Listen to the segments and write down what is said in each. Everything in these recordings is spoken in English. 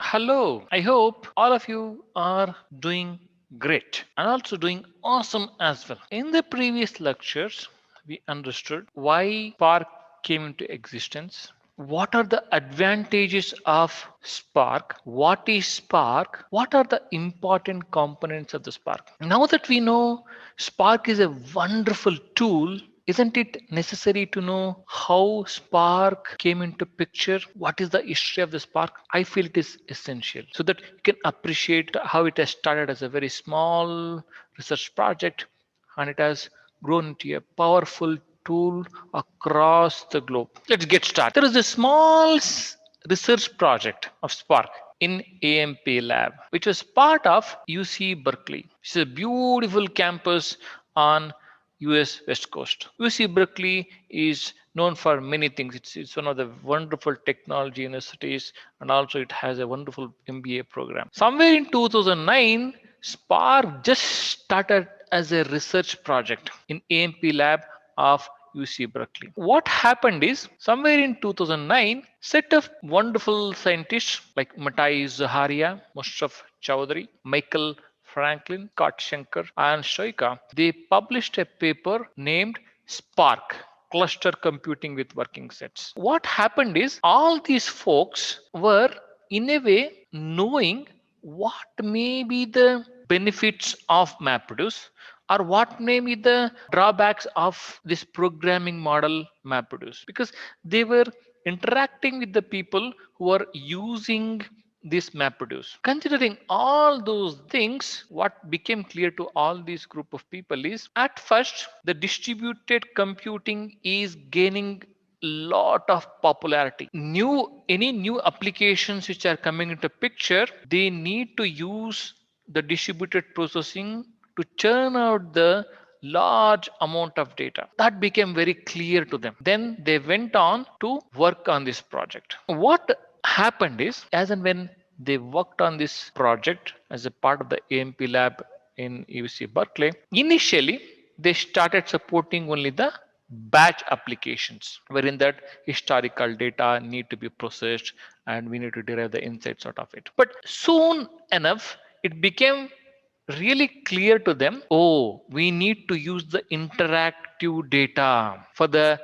Hello, I hope all of you are doing great and also doing awesome as well. In the previous lectures, we understood why Spark came into existence. What are the advantages of Spark? What is Spark? What are the important components of the Spark? Now that we know Spark is a wonderful tool, isn't it necessary to know how Spark came into picture? What is the history of the Spark? I feel it is essential so that you can appreciate how it has started as a very small research project and it has grown into a powerful tool across the globe. Let's get started. There is a small research project of Spark in AMP Lab, which was part of UC Berkeley. It's a beautiful campus on US West Coast. UC Berkeley is known for many things. It's one of the wonderful technology universities and also it has a wonderful MBA program. Somewhere in 2009, Spark just started as a research project in AMP lab of UC Berkeley. What happened is somewhere in 2009, set of wonderful scientists like Matai Zaharia, Mushraf Chowdhury, Michael Franklin, Scott Shankar, and Shoika, they published a paper named Spark Cluster Computing with Working Sets. What happened is all these folks were in a way knowing what may be the benefits of MapReduce or what may be the drawbacks of this programming model MapReduce because they were interacting with the people who are using this MapReduce. Considering all those things, what became clear to all these group of people is at first the distributed computing is gaining lot of popularity. Any new applications which are coming into picture, they need to use the distributed processing to churn out the large amount of data. That became very clear to them. Then they went on to work on this project. What happened is, as and when they worked on this project as a part of the AMP lab in UC Berkeley, initially they started supporting only the batch applications wherein that historical data need to be processed and we need to derive the insights out of it. But soon enough it became really clear to them, oh, we need to use the interactive data for the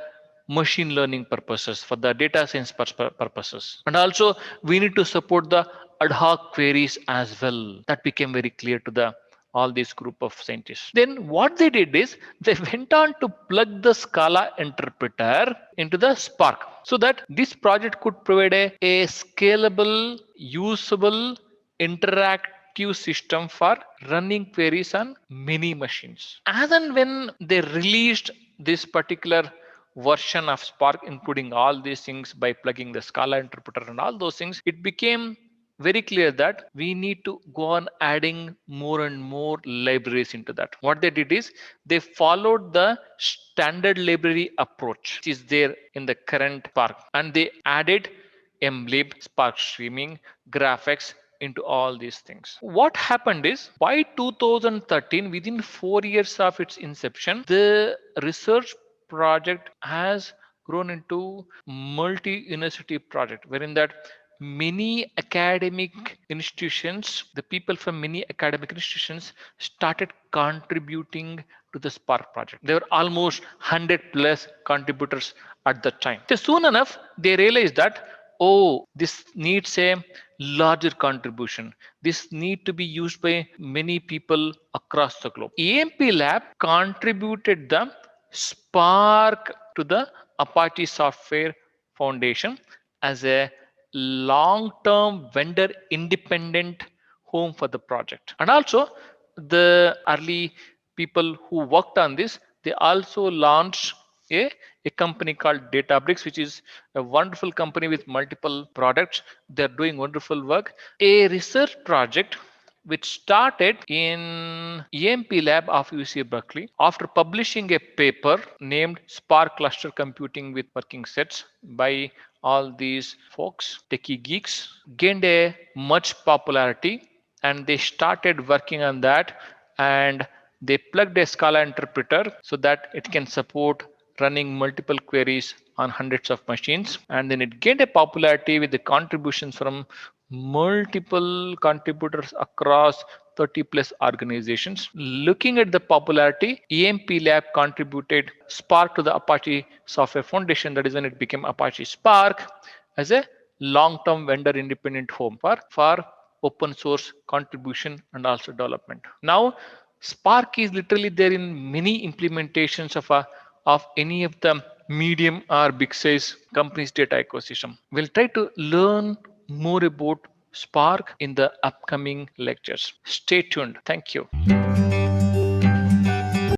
machine learning purposes, for the data science purposes, and also we need to support the ad hoc queries as well. That became very clear to the all this group of scientists. Then what they did is they went on to plug the Scala interpreter into the Spark so that this project could provide a scalable, usable, interactive system for running queries on many machines. As and when they released this particular version of Spark, including all these things by plugging the Scala interpreter and all those things, it became very clear that we need to go on adding more and more libraries into that. What they did is they followed the standard library approach, which is there in the current Spark, and they added mlib, Spark streaming, graphics into all these things. What happened is by 2013, within 4 years of its inception, the research project has grown into multi-university project, wherein that many academic institutions, the people from many academic institutions started contributing to the Spark project. There were almost 100 plus contributors at the time. So soon enough, they realized that, oh, this needs a larger contribution. This need to be used by many people across the globe. EMP Lab contributed the Spark to the Apache Software Foundation as a long-term vendor independent home for the project. And also the early people who worked on this, they also launched a company called Databricks, which is a wonderful company with multiple products. They're doing wonderful work. A research project which started in EMP lab of UC Berkeley after publishing a paper named Spark Cluster Computing with Working Sets by all these folks, techie geeks, gained a much popularity and they started working on that and they plugged a Scala interpreter so that it can support running multiple queries on hundreds of machines. And then it gained a popularity with the contributions from multiple contributors across 30 plus organizations. Looking at the popularity, EMP Lab contributed Spark to the Apache Software Foundation. That is when it became Apache Spark as a long-term vendor independent home for open source contribution and also development. Now, Spark is literally there in many implementations of any of the medium or big size companies data ecosystem. We'll try to learn more about Spark in the upcoming lectures. Stay tuned. Thank you.